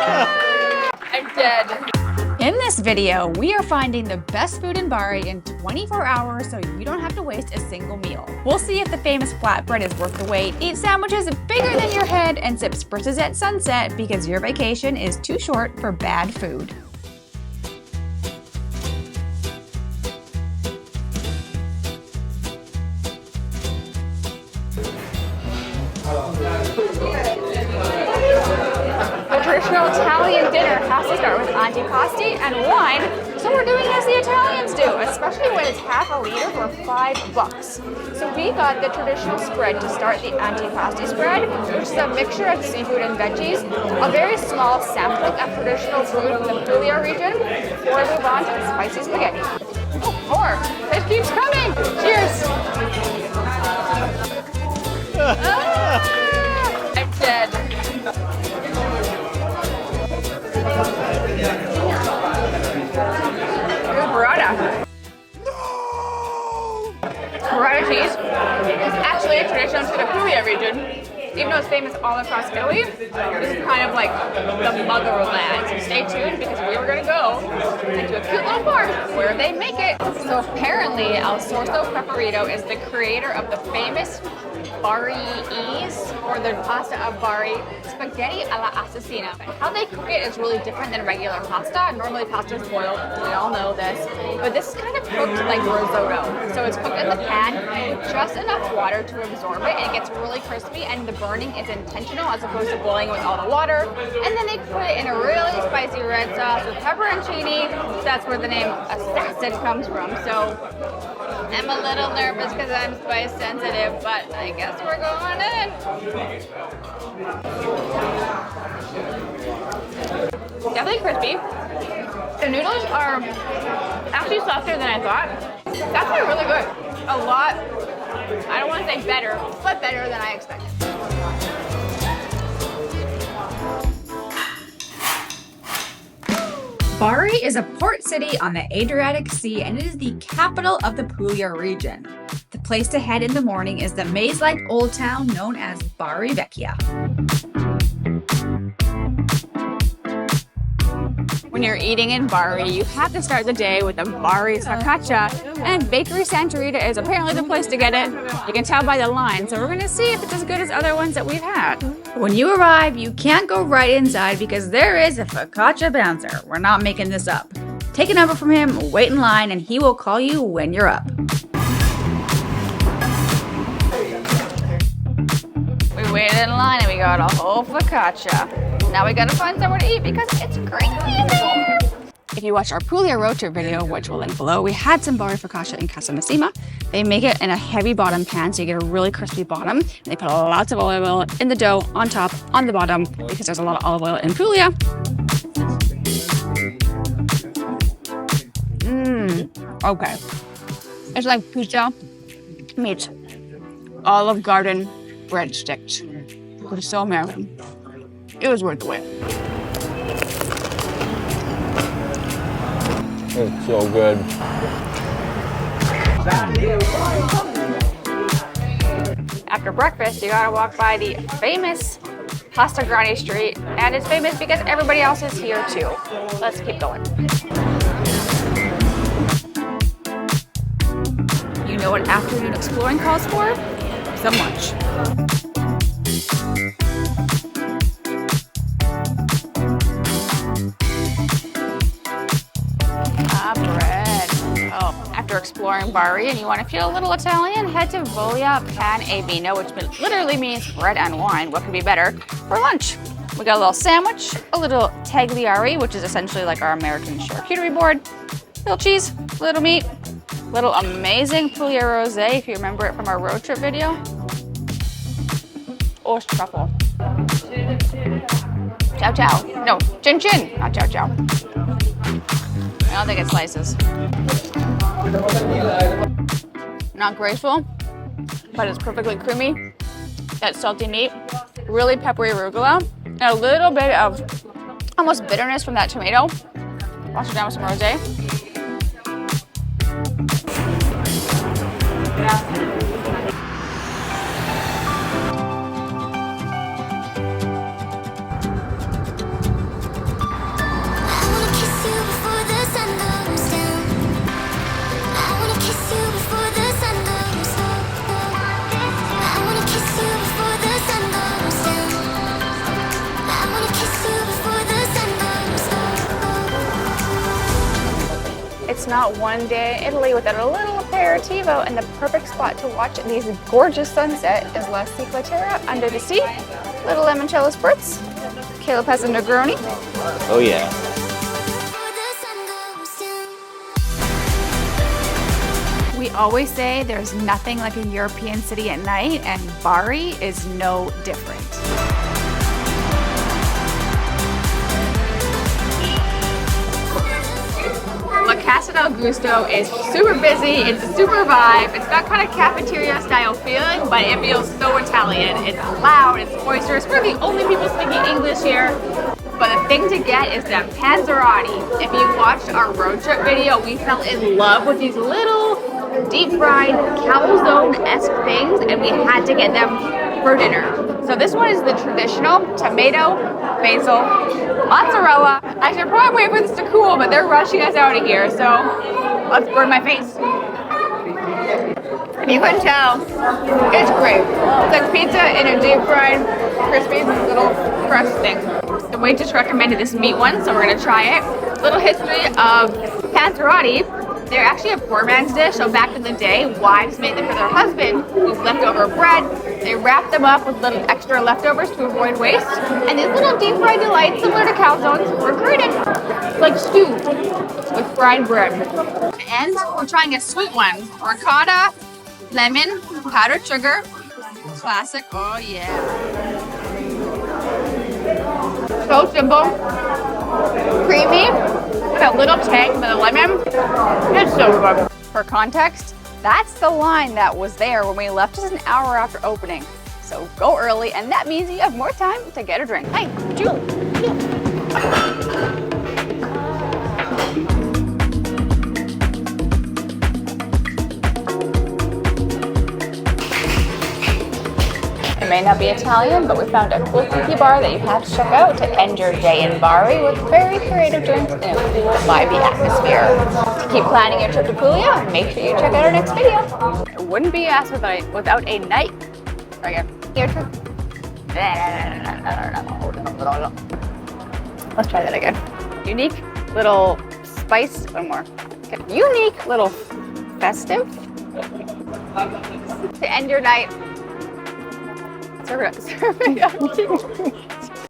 I'm dead. In this video, we are finding the best food in Bari in 24 hours so you don't have to waste a single meal. We'll see if the famous flatbread is worth the wait, eat sandwiches bigger than your head, and sip spritzes at sunset because your vacation is too short for bad food. A traditional Italian dinner has to start with antipasti and wine, so we're doing as the Italians do, especially when it's half a liter for $5. So we got the traditional spread to start the antipasti spread, which is a mixture of seafood and veggies, a very small sampling of traditional food from the Puglia region, before we move on to the spicy spaghetti. Oh, more! It keeps coming! Cheers! I'm dead. Here's burrata. No! Burrata cheese is actually a tradition to the Puglia region. Even though it's famous all across Italy, this is kind of like the motherland. So stay tuned because we were going to go into a cute little farm where they make it. So apparently, Sorso Preferito is the creator of the famous Bari-ese, or the pasta of Bari, spaghetti alla assassina. How they cook it is really different than regular pasta. Normally pasta is boiled, we all know this, but this is kind of cooked like risotto. So it's cooked in the pan with just enough water to absorb it, and it gets really crispy, and the burning is intentional as opposed to boiling with all the water. And then they put it in a really spicy red sauce with pepperoncini. That's where the name assassin comes from. So I'm a little nervous because I'm spice sensitive, but I guess we're going in. Definitely crispy. The noodles are actually softer than I thought. That's actually really good. A lot, I don't want to say better, but better than I expected. Bari is a port city on the Adriatic Sea, and it is the capital of the Puglia region. The place to head in the morning is the maze-like old town known as Bari Vecchia. When you're eating in Bari, you have to start the day with a Bari focaccia, and Bakery Santa Rita is apparently the place to get it. You can tell by the line, so we're going to see if it's as good as other ones that we've had. When you arrive, you can't go right inside because there is a focaccia bouncer. We're not making this up. Take a number from him, wait in line, and he will call you when you're up. We waited in line and we got a whole focaccia. Now we gotta find somewhere to eat because it's crazy in there. If you watch our Puglia road trip video, which will link below, we had some Bari focaccia in Casa Massima. They make it in a heavy bottom pan, so you get a really crispy bottom. They put lots of olive oil in the dough, on top, on the bottom, because there's a lot of olive oil in Puglia. Okay. It's like pizza meets Olive Garden breadsticks. It is so American. It was worth the wait. It's so good. After breakfast, you gotta walk by the famous Pasta Grande Street, and it's famous because everybody else is here too. Let's keep going. You know what afternoon exploring calls for? Some lunch. Bread. Oh, after exploring Bari and you want to feel a little Italian, head to Voglia Pane vino, which literally means bread and wine. What could be better for lunch? We got a little sandwich, a little tagliari, which is essentially like our American charcuterie board, little cheese, little meat, little amazing Puglia rosé, if you remember it from our road trip video. Or truffle. Chow chow. No, chin chin, not chow chow. I don't think it slices. Not graceful, but it's perfectly creamy. That salty meat, really peppery arugula, and a little bit of almost bitterness from that tomato. Wash it down with some rosé. It's not one day in Italy without a little aperitivo, and the perfect spot to watch these gorgeous sunset is La Ciclatera under the sea. Little limoncello spritz. Caleb has a Negroni. Oh yeah. We always say there's nothing like a European city at night, and Bari is no different. La Casa del Gusto is super busy, it's a super vibe, it's got kind of cafeteria style feeling, but it feels so Italian. It's loud, it's boisterous, we're the only people speaking English here. But the thing to get is that panzerotti. If you watched our road trip video, we fell in love with these little deep fried calzone-esque things, and we had to get them for dinner. So this one is the traditional tomato, basil, mozzarella. I should probably wait for this to cool, but they're rushing us out of here, so let's burn my face. You can tell, it's great. It's like pizza in a deep fried, crispy little crust thing. The waitress recommended this meat one, so we're gonna try it. Little history of panzerotti. They're actually a poor man's dish, so back in the day, wives made them for their husband with leftover bread. They wrapped them up with little extra leftovers to avoid waste. And these little deep fried delights, similar to calzones, were created like stew with fried bread. And we're trying a sweet one. Ricotta, lemon, powdered sugar, classic, oh yeah. So simple, creamy, with a little tang of the lemon. It's so good. For context, that's the line that was there when we left just an hour after opening. So go early, and that means you have more time to get a drink. Hey, Julie. It may not be Italian, but we found a cool tiki bar that you have to check out to end your day in Bari with very creative drinks and a cool, vibey atmosphere. To keep planning your trip to Puglia, make sure you check out our next video. It wouldn't be us without a night. Again, your trip. Let's try that again. Unique little spice. One more. Okay. Unique little festive to end your night. Serve it up.